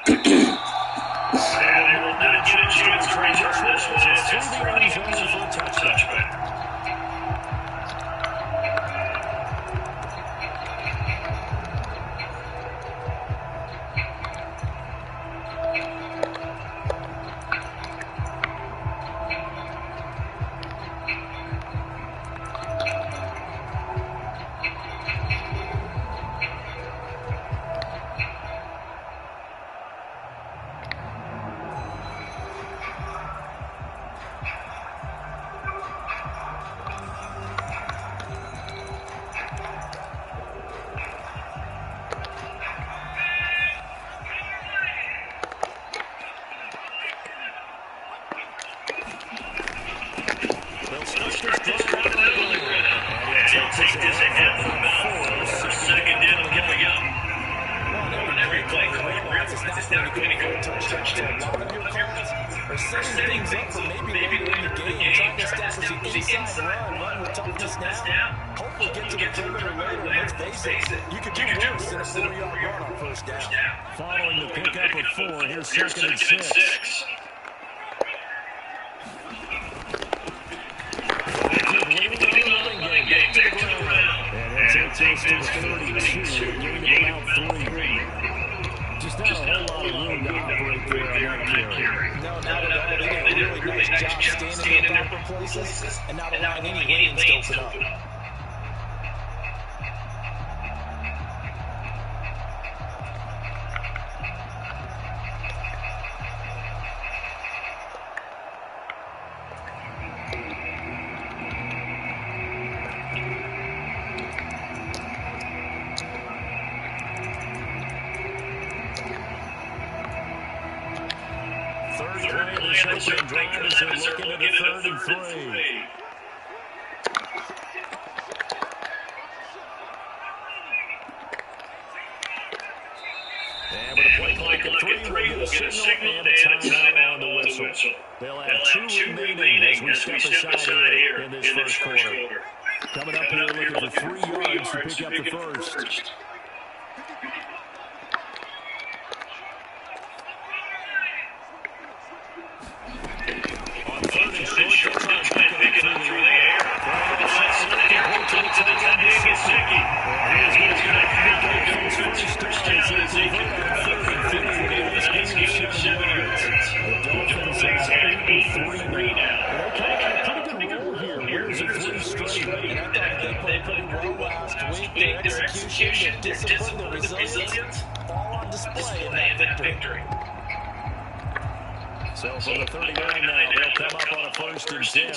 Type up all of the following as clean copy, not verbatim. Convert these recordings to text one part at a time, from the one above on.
they will not get a chance to return this one as it's thrown into the touchback. Following the pickup of 4, here's second and 6. Just not a whole lot of room to operate there on that carry. No, not at all. They did a really nice job standing in their proper places and not allowing any lanes to open up. They'll have 2 remaining as we step aside here in this first quarter. Coming up here looking for 3 yards to pick up the first. On third and short, pick it up through the air. Execution, discipline, the resilience, all on display in that victory. So for the 39 now, they'll come up on a first and 10.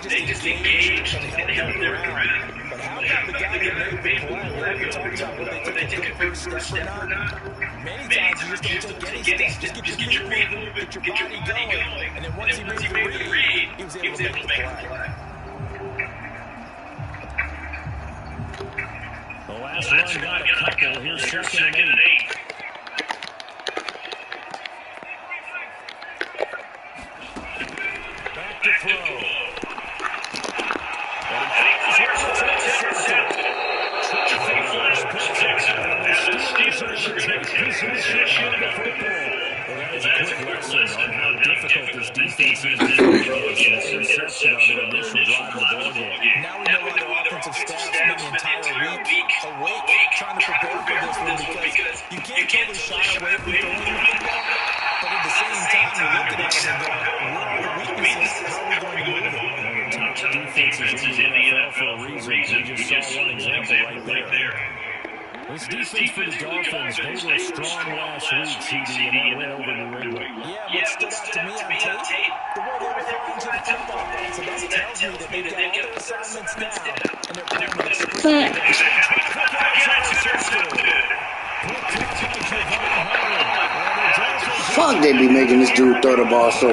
They just engaged and held their ground. But how about the guy that made the play? We talked about whether they took a first step or not. Many times you just don't take any steps. Just get your feet moving, get your body going. And then once he made the read, he was able to make the play. The last run got a couple. Here's second and 8. Back to throw. That is a quick lesson on how difficult this defense is to get interception on their initial drive of the ball game. Now we know why their offensive staff spent the entire week awake trying to prepare for this one because you can't totally shy away from throwing the football, but at the same time you're looking at it and going, where are the weaknesses? How are we going to move it? The top defenses in the NFL for a reason. We just saw one example right there. This defense for the Dolphins, they were strong last week, CD, and that went over New England. Yeah, what stood out to me on tape, the way they were throwing to the football. So that tells me that they've got all their assignments down, and they're playing with Fuck, they be making this dude throw the ball so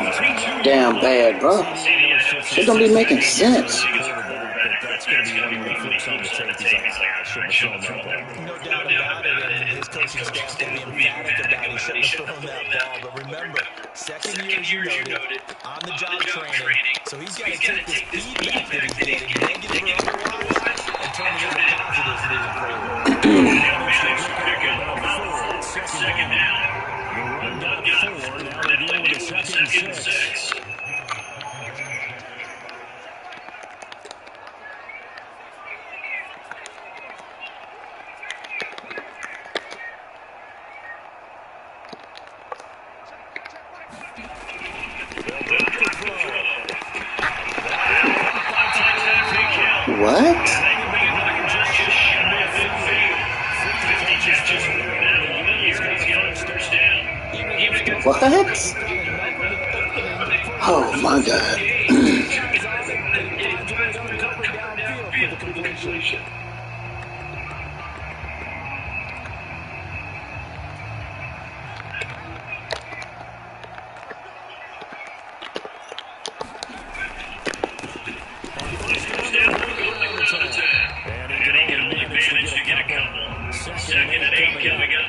damn bad, bro. It don't be making sense. That's going to be one of the flips on the tape. He's like, I shouldn't have shown that. No doubt about it. And his coach coaching staff will be emphatic about he shouldn't have thrown that ball. But remember, second year, as you noted, on-the-job training. So he's got to take this feedback that he's getting, negative or otherwise, and turn it into positives moving forward. Second down. Now they're dealing with a second and 6. What? What? Oh my God. Second and 8 coming up.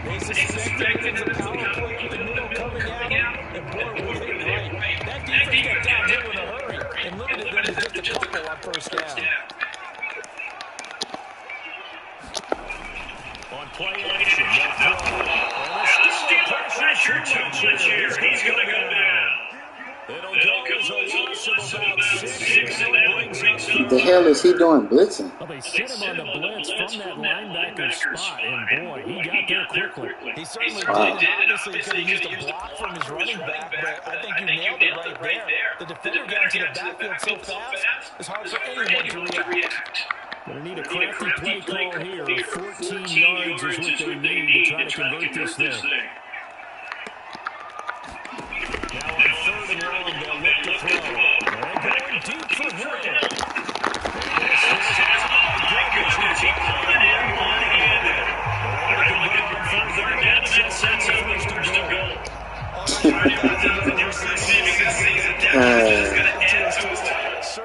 They suspected a power play with the middle coming out, and boy, we hit it right. That defense got downhill in a hurry and limited them to just a couple on first down. On play action, pressure to Blanchard. He's going to go down. It'll go as a loss of about 6, and that brings us up. What the hell is he doing blitzing? Well, they sent him on the blitz from that linebacker spot, and boy, he got there quickly. He certainly did, and obviously he could have used a block from his running back, but I think you nailed it right there. The defender got into the backfield so fast, it's hard for anyone to react. Gonna need a crafty play call here. 14 yards is what they need to try to convert this thing. Now on 3rd and long, they'll look to throw. They're going deep for Hill.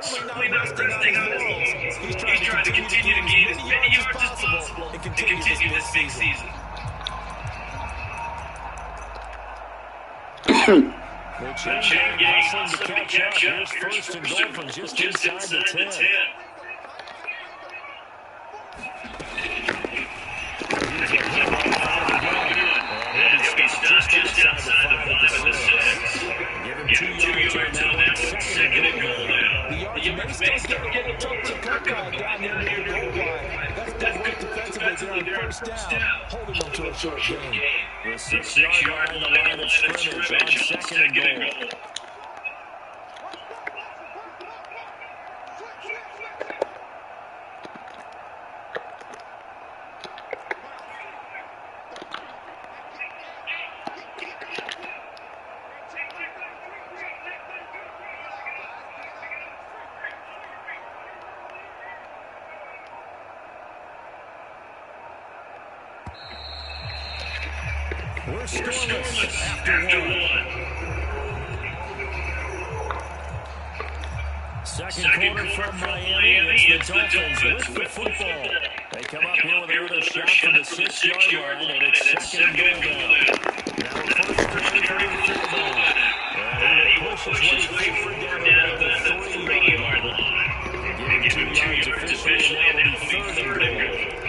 Certainly not resting on his laurels. He's trying to continue to gain as many yards as possible and continue this big season. The chain gang hustling to catch up. Here's 1st and Dolphins just inside the 10. He's just outside the 5 at the 6. Give him 2 yards on that one. Second and goal now. The yards may still get a little tough to come by down there near the goal line. That's good work defensively there on first down, holding them to a short game. The 6-yard line, the line of scrimmage on 2nd and goal. We're scoreless after 1. Second quarter from Miami. It's the Dolphins with the football. They come up here with another shot from the 6-yard line, and it's 2nd and goal now. Now a 1st and 3 for the football. And he pushes way forward down at the 3-yard line. Give him 2 yards officially, and now it'll be 3rd and goal.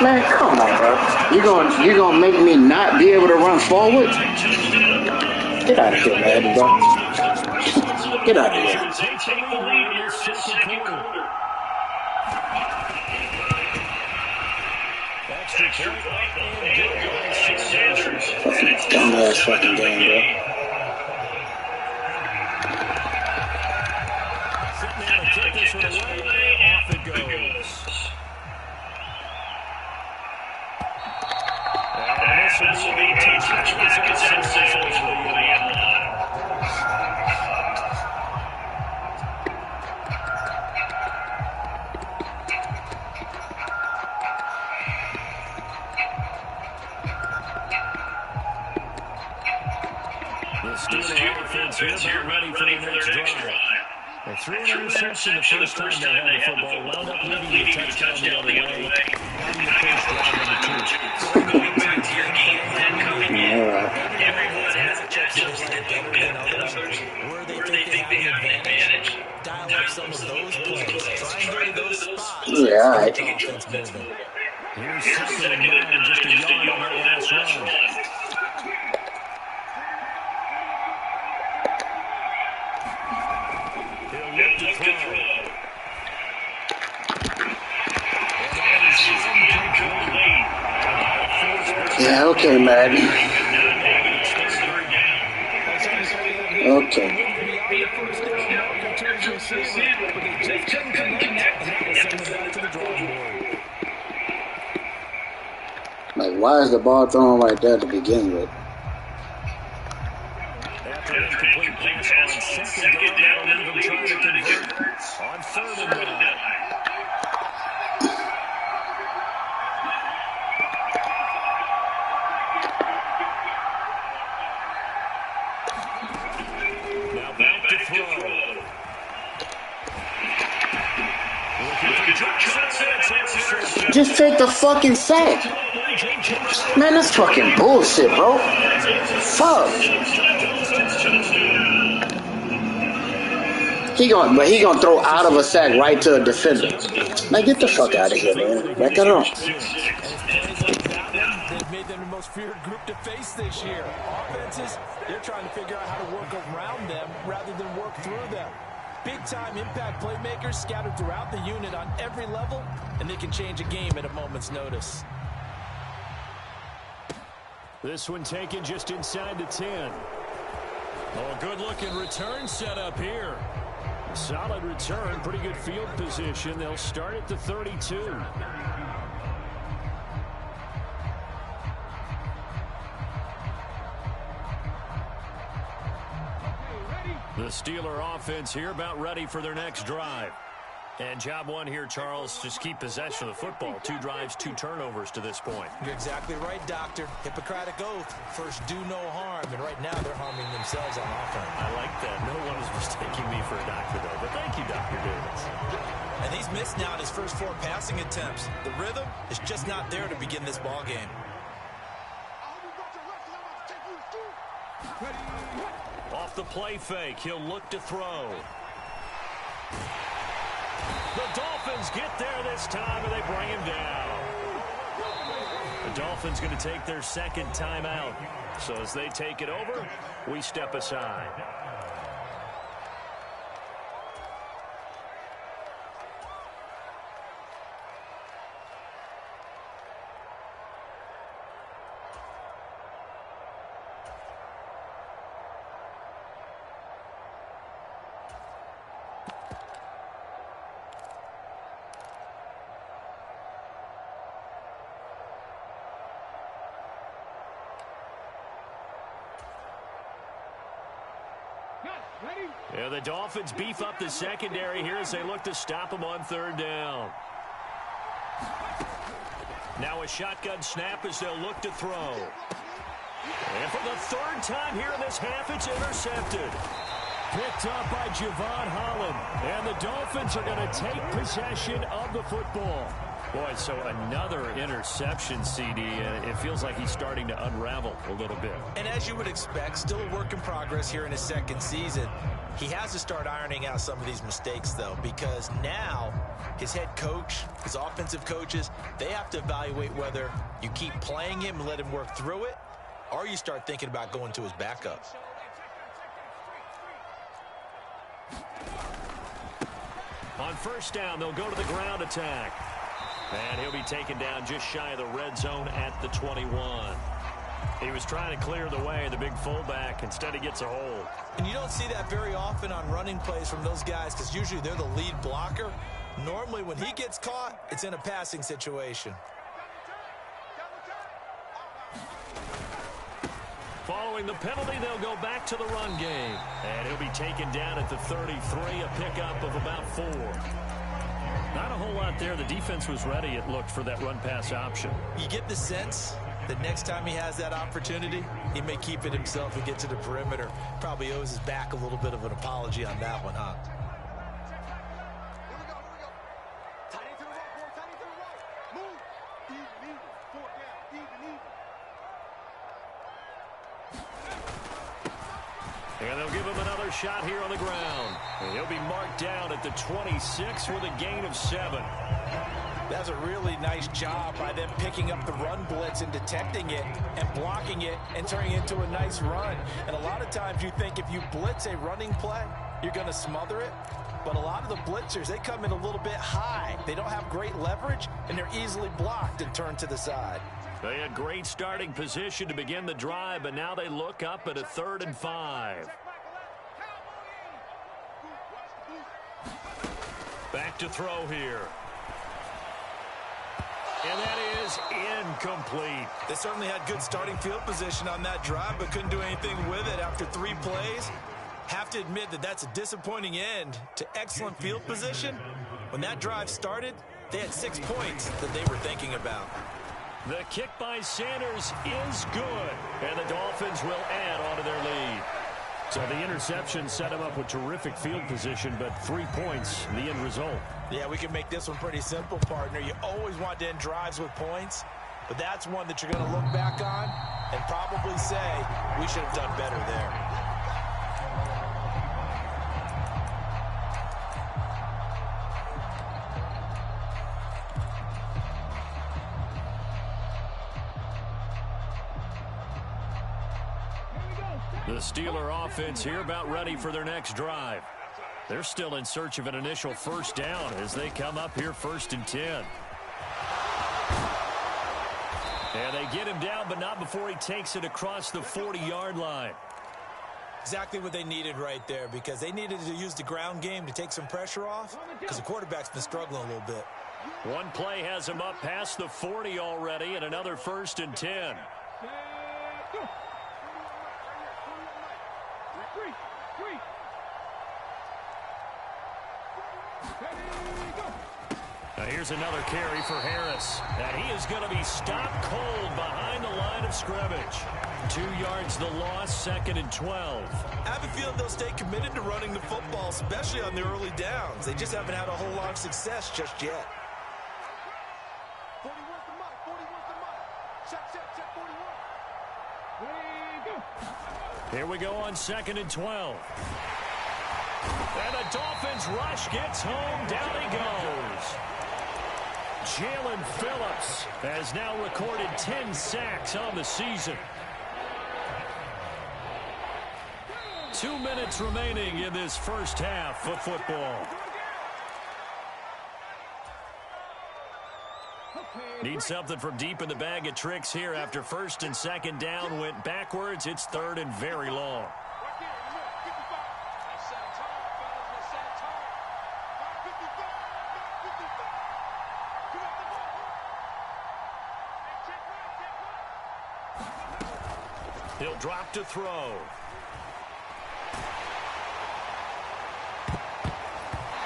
Man, come on, bro. You gonna make me not be able to run forward? Get out of here, man, bro. Get out of here. Dumbass fucking game, bro. Off it goes. This will be a touchdown sales over the end line. The Steelers offense here about ready for the next drive. They threw an interception the first time they had the football, wound up leading the touchdown the other way. On the first drive, number 2. Where they think they have an advantage. Dial up some of those plays. Try and go to those spots. Yeah, all right. Here's second and 9, just a yard on that last run. He'll look to throw. Yeah, okay, man. Okay. Like, why is the ball thrown right there to begin with? After an incomplete pass on second down, that'll leave him trying to convert on third and 9. Now back to throw. Just take the fucking sack. Man, that's fucking bullshit, bro. Fuck. He gonna throw out of a sack right to a defender. Man, get the fuck out of here, man. Back it up. They've made them the most feared group to face this year. Offenses, they're trying to figure out how to work around them rather than work through them. Big-time impact playmakers scattered throughout the unit on every level, and they can change a game at a moment's notice. This one taken just inside the 10. Oh, good-looking return set up here. Solid return, pretty good field position. They'll start at the 32. The Steeler offense here about ready for their next drive. And job one here, Charles, just keep possession of the football. 2 drives, 2 turnovers to this point. You're exactly right, Doctor. Hippocratic oath. First, do no harm. And right now, they're harming themselves on offense. I like that. No one is mistaking me for a doctor, though. But thank you, Dr. Davis. And he's missed now his first 4 passing attempts. The rhythm is just not there to begin this ball game. Off the play fake, he'll look to throw. The Dolphins get there this time, and they bring him down. The Dolphins going to take their second timeout. So as they take it over, we step aside. Yeah, the Dolphins beef up the secondary here as they look to stop him on third down. Now a shotgun snap as they'll look to throw. And for the third time here in this half, it's intercepted. Picked up by Javon Holland. And the Dolphins are going to take possession of the football. Boy, so another interception, CD, and it feels like he's starting to unravel a little bit. And as you would expect, still a work in progress here in his second season. He has to start ironing out some of these mistakes, though, because now his head coach, his offensive coaches, they have to evaluate whether you keep playing him and let him work through it, or you start thinking about going to his backup. On first down, they'll go to the ground attack. And he'll be taken down just shy of the red zone at the 21. He was trying to clear the way, the big fullback. Instead, he gets a hold. And you don't see that very often on running plays from those guys because usually they're the lead blocker. Normally, when he gets caught, it's in a passing situation. Following the penalty, they'll go back to the run game. And he'll be taken down at the 33, a pickup of about 4. Not a whole lot there. The defense was ready, it looked, for that run-pass option. You get the sense that next time he has that opportunity, he may keep it himself and get to the perimeter. Probably owes his back a little bit of an apology on that one, huh? And they'll give him another shot here on the ground. And he'll be marked down at the 26 with a gain of 7. That's a really nice job by them picking up the run blitz and detecting it and blocking it and turning it into a nice run. And a lot of times you think if you blitz a running play, you're going to smother it. But a lot of the blitzers, they come in a little bit high. They don't have great leverage, and they're easily blocked and turned to the side. They had great starting position to begin the drive, but now they look up at a 3rd and 5. Back to throw here. And that is incomplete. They certainly had good starting field position on that drive, but couldn't do anything with it after 3 plays. Have to admit that that's a disappointing end to excellent field position. When that drive started, they had 6 points that they were thinking about. The kick by Sanders is good, and the Dolphins will add on to their lead. So the interception set him up with terrific field position, but 3 points, the end result. Yeah, we can make this one pretty simple, partner. You always want to end drives with points, but that's one that you're going to look back on and probably say, we should have done better there. The Steeler offense here about ready for their next drive. They're still in search of an initial first down as they come up here 1st and 10. And they get him down, but not before he takes it across the 40-yard line. Exactly what they needed right there, because they needed to use the ground game to take some pressure off, because the quarterback's been struggling a little bit. One play has him up past the 40 already, and another 1st and 10. Now here's another carry for Harris. And he is going to be stopped cold behind the line of scrimmage. 2 yards the loss, 2nd and 12. I have a feeling they'll stay committed to running the football, especially on the early downs. They just haven't had a whole lot of success just yet. Here we go on 2nd and 12. And the Dolphins rush gets home. Down he goes. Jalen Phillips has now recorded 10 sacks on the season. 2 minutes remaining in this first half of football. Need something from deep in the bag of tricks here after 1st and 2nd down went backwards. It's 3rd and very long. He'll drop to throw.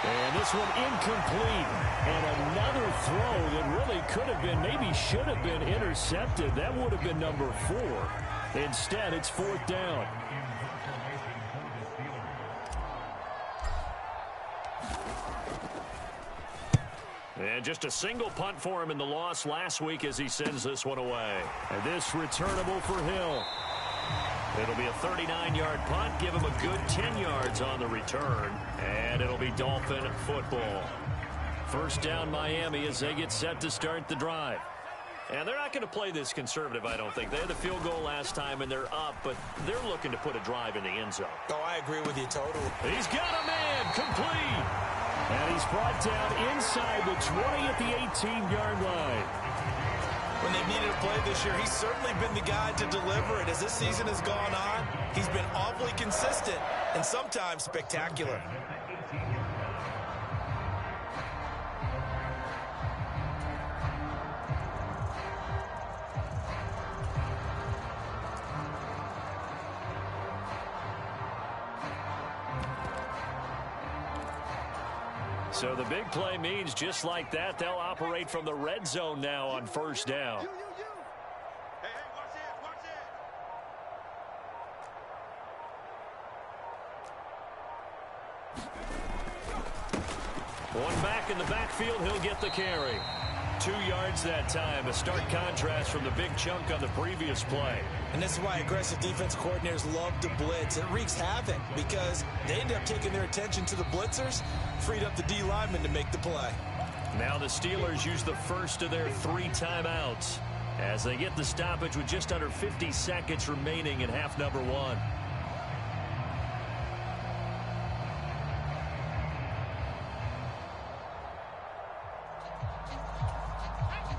And this one incomplete. And another throw that really could have been, maybe should have been intercepted. That would have been number 4. Instead, it's 4th down. And just a single punt for him in the loss last week as he sends this one away. And this returnable for Hill. It'll be a 39-yard punt, give him a good 10 yards on the return, and it'll be Dolphin football. First down Miami as they get set to start the drive. And they're not going to play this conservative, I don't think. They had the field goal last time, and they're up, but they're looking to put a drive in the end zone. Oh, I agree with you totally. He's got a man, complete. And he's brought down inside the 20 at the 18-yard line. When they've needed a play this year, he's certainly been the guy to deliver it. As this season has gone on, he's been awfully consistent and sometimes spectacular. So the big play means just like that, they'll operate from the red zone now on first down. One back in the backfield, he'll get the carry. 2 yards that time, a stark contrast from the big chunk on the previous play. And this is why aggressive defense coordinators love to blitz. It wreaks havoc because they end up taking their attention to the blitzers, freed up the D lineman to make the play. Now the Steelers use the first of their 3 timeouts as they get the stoppage with just under 50 seconds remaining in half number 1.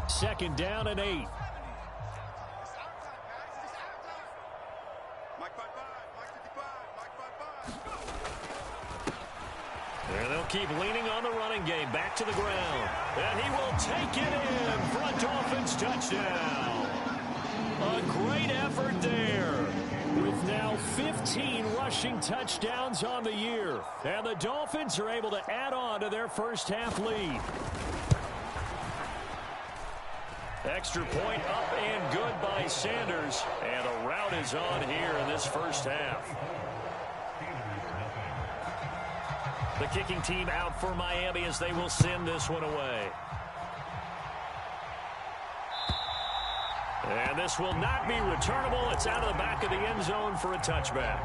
Second down and 8. And they'll keep leaning on the running game. Back to the ground. And he will take it in for a Dolphins touchdown. A great effort there. With now 15 rushing touchdowns on the year. And the Dolphins are able to add on to their first half lead. Extra point up and good by Sanders. And a rout is on here in this first half. The kicking team out for Miami as they will send this one away. And this will not be returnable. It's out of the back of the end zone for a touchback.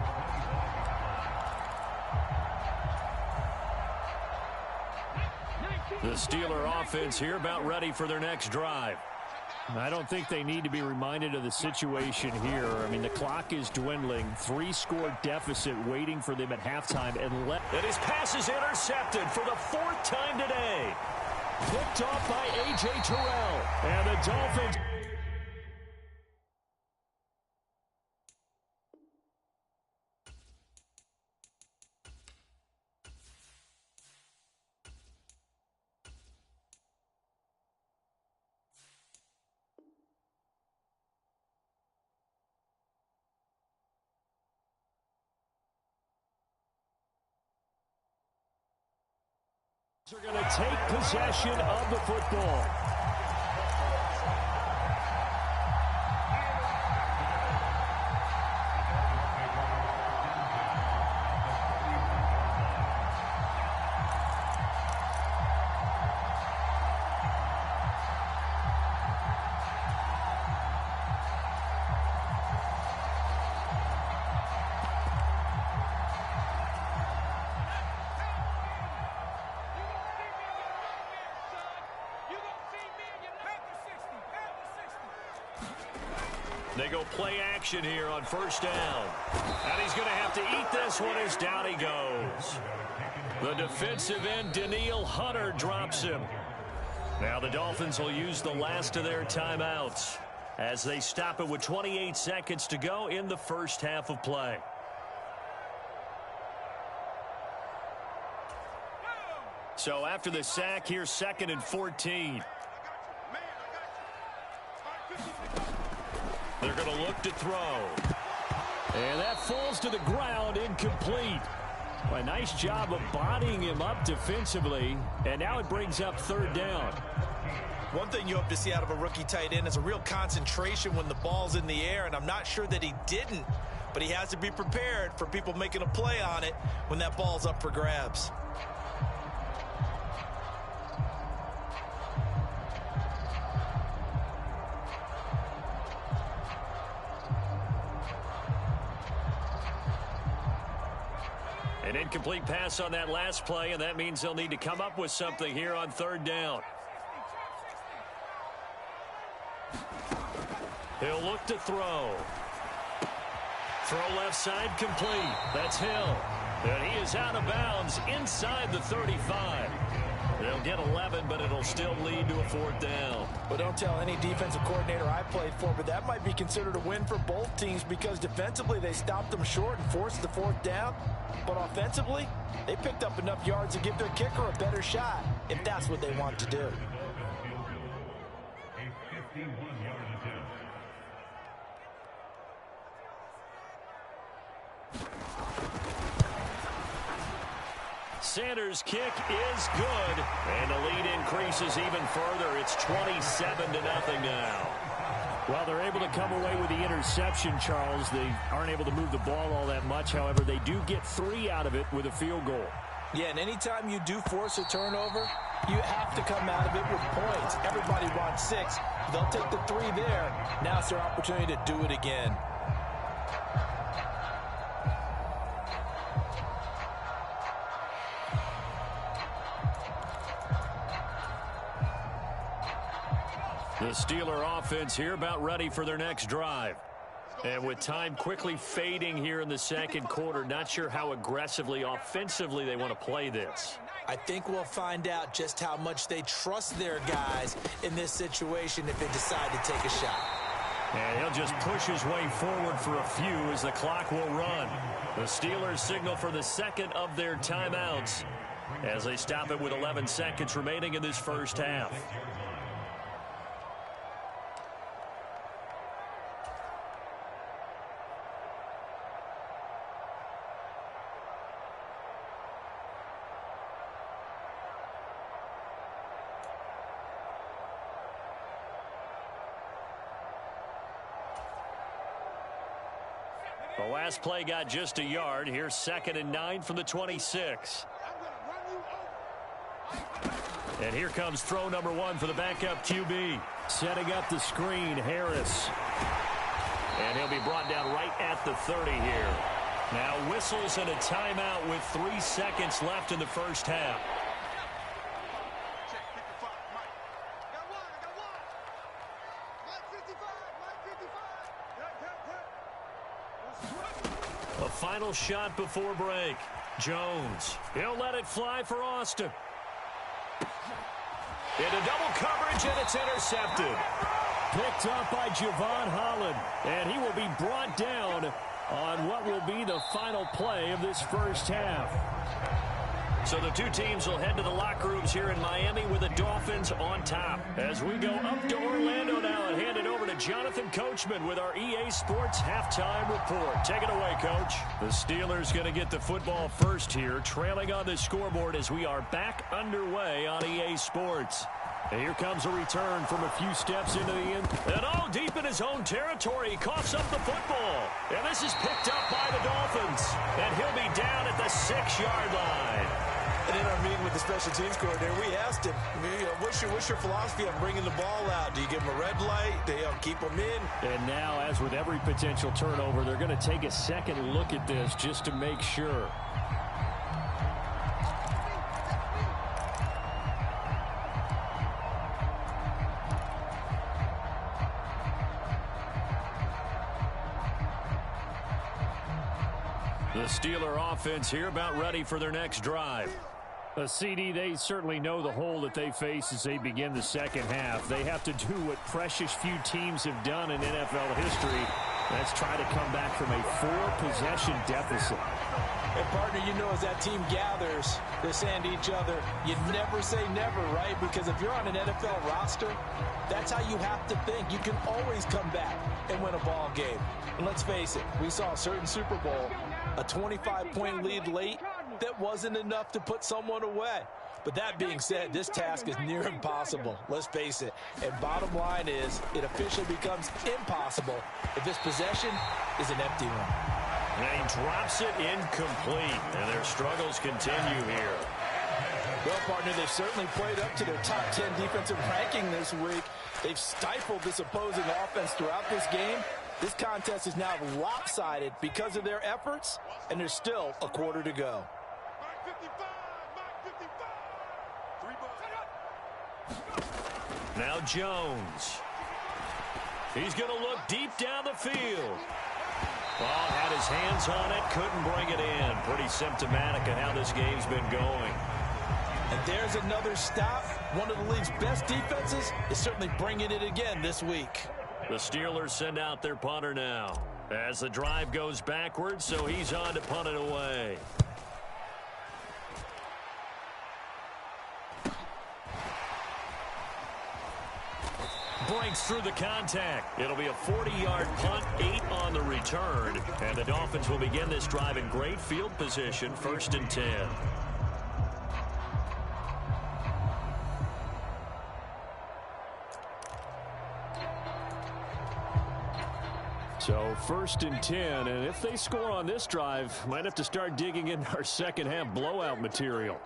The Steeler offense here about ready for their next drive. I don't think they need to be reminded of the situation here. I mean, the clock is dwindling. 3-score deficit waiting for them at halftime. And his pass is intercepted for the 4th time today. Picked off by A.J. Terrell. And the Dolphins... are going to take possession of the football. They go play action here on first down. And he's going to have to eat this one as down he goes. The defensive end, Danielle Hunter, drops him. Now the Dolphins will use the last of their timeouts as they stop it with 28 seconds to go in the first half of play. So after the sack, here's 2nd and 14. They're going to look to throw. And that falls to the ground, incomplete. A nice job of bodying him up defensively. And now it brings up 3rd down. One thing you hope to see out of a rookie tight end is a real concentration when the ball's in the air, and I'm not sure that he didn't, but he has to be prepared for people making a play on it when that ball's up for grabs. An incomplete pass on that last play, and that means they'll need to come up with something here on 3rd down. He'll look to throw. Throw left side complete. That's Hill. And he is out of bounds inside the 35. They'll get 11, but it'll still lead to a 4th down. Well, don't tell any defensive coordinator I played for, but that might be considered a win for both teams because defensively they stopped them short and forced the 4th down. But offensively, they picked up enough yards to give their kicker a better shot if that's what they want to do. Sanders' kick is good, and the lead increases even further. It's 27-0 now. Well, they're able to come away with the interception, Charles. They aren't able to move the ball all that much. However, they do get 3 out of it with a field goal. Yeah, and anytime you do force a turnover, you have to come out of it with points. Everybody wants 6. They'll take the 3 there. Now it's their opportunity to do it again. The Steeler offense here about ready for their next drive. And with time quickly fading here in the second quarter, not sure how aggressively, offensively they want to play this. I think we'll find out just how much they trust their guys in this situation if they decide to take a shot. And he'll just push his way forward for a few as the clock will run. The Steelers signal for the second of their timeouts as they stop it with 11 seconds remaining in this first half. The last play got just a yard. Here's 2nd and 9 from the 26. And here comes throw number 1 for the backup QB. Setting up the screen, Harris. And he'll be brought down right at the 30 here. Now whistles and a timeout with 3 seconds left in the first half. A final shot before break. Jones. He'll let it fly for Austin. Into double coverage, and it's intercepted. Picked up by Javon Holland. And he will be brought down on what will be the final play of this first half. So the two teams will head to the locker rooms here in Miami with the Dolphins on top. As we go up to Orlando now and hand it over to Jonathan Coachman with our EA Sports Halftime Report. Take it away, Coach. The Steelers going to get the football first here, trailing on the scoreboard as we are back underway on EA Sports. And here comes a return from a few steps into the end. And all deep in his own territory, he coughs up the football. And this is picked up by the Dolphins. And he'll be down at the 6-yard line. And in our meeting with the special teams coordinator, we asked him, what's your philosophy on bringing the ball out? Do you give him a red light? Do you keep him in? And now, as with every potential turnover, they're going to take a second look at this just to make sure. The Steeler offense here about ready for their next drive. CD, they certainly know the hole that they face as they begin the second half. They have to do what precious few teams have done in NFL history. That's try to come back from a 4-possession deficit. And, partner, you know, as that team gathers, they're saying to each other, you never say never, right? Because if you're on an NFL roster, that's how you have to think. You can always come back and win a ball game. And let's face it, we saw a certain Super Bowl, a 25-point lead late, that wasn't enough to put someone away. But that being said, this task is near impossible. Let's face it. And bottom line is, it officially becomes impossible if this possession is an empty one. And he drops it incomplete. And their struggles continue here. Well, partner, they've certainly played up to their top 10 defensive ranking this week. They've stifled this opposing offense throughout this game. This contest is now lopsided because of their efforts, and there's still a quarter to go. Now Jones. He's going to look deep down the field. Ball had his hands on it, couldn't bring it in. Pretty symptomatic of how this game's been going. And there's another stop. One of the league's best defenses is certainly bringing it again this week. The Steelers send out their punter now as the drive goes backwards, so he's on to punt it away. Breaks through the contact. It'll be a 40-yard punt, 8 on the return. And the Dolphins will begin this drive in great field position, 1st and 10. So 1st and 10, and if they score on this drive, might have to start digging in our second half blowout material.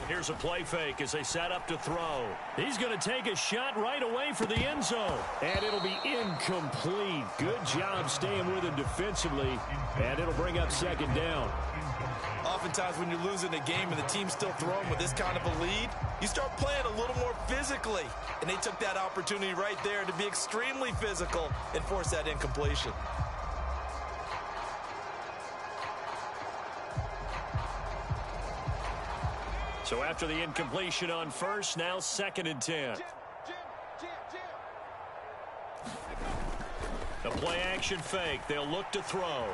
Here's a play fake as they set up to throw. He's going to take a shot right away for the end zone. And it'll be incomplete. Good job staying with him defensively. And it'll bring up 2nd down. Oftentimes when you're losing a game and the team's still throwing with this kind of a lead, you start playing a little more physically. And they took that opportunity right there to be extremely physical and force that incompletion. So after the incompletion on 1st, now 2nd and 10. The play action fake. They'll look to throw.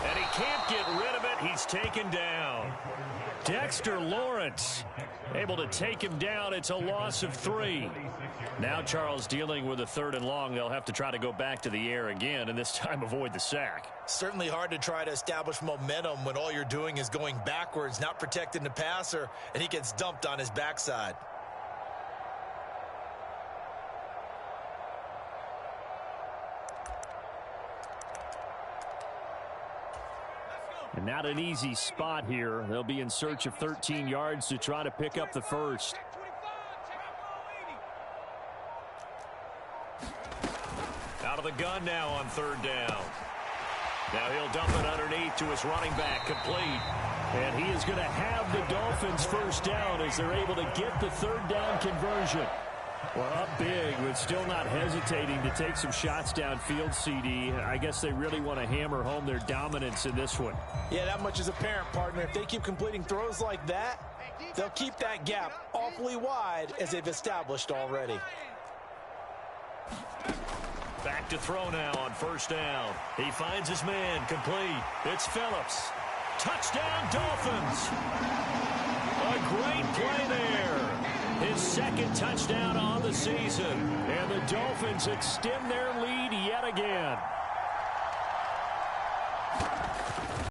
And he can't get rid of it. He's taken down. Dexter Lawrence able to take him down. It's a loss of 3. Now Charles dealing with a 3rd and long. They'll have to try to go back to the air again, and this time avoid the sack. Certainly hard to try to establish momentum when all you're doing is going backwards, not protecting the passer, and he gets dumped on his backside. And not an easy spot here. They'll be in search of 13 yards to try to pick up the 1st. Out of the gun now on 3rd down. Now he'll dump it underneath to his running back, complete. And he is going to have the Dolphins 1st down as they're able to get the 3rd down conversion. Well, up big, but still not hesitating to take some shots downfield, CD. I guess they really want to hammer home their dominance in this one. Yeah, that much is apparent, partner. If they keep completing throws like that, they'll keep that gap awfully wide as they've established already. Back to throw now on 1st down. He finds his man, complete. It's Phillips. Touchdown, Dolphins! A great play there. His 2nd touchdown on the season. And the Dolphins extend their lead yet again.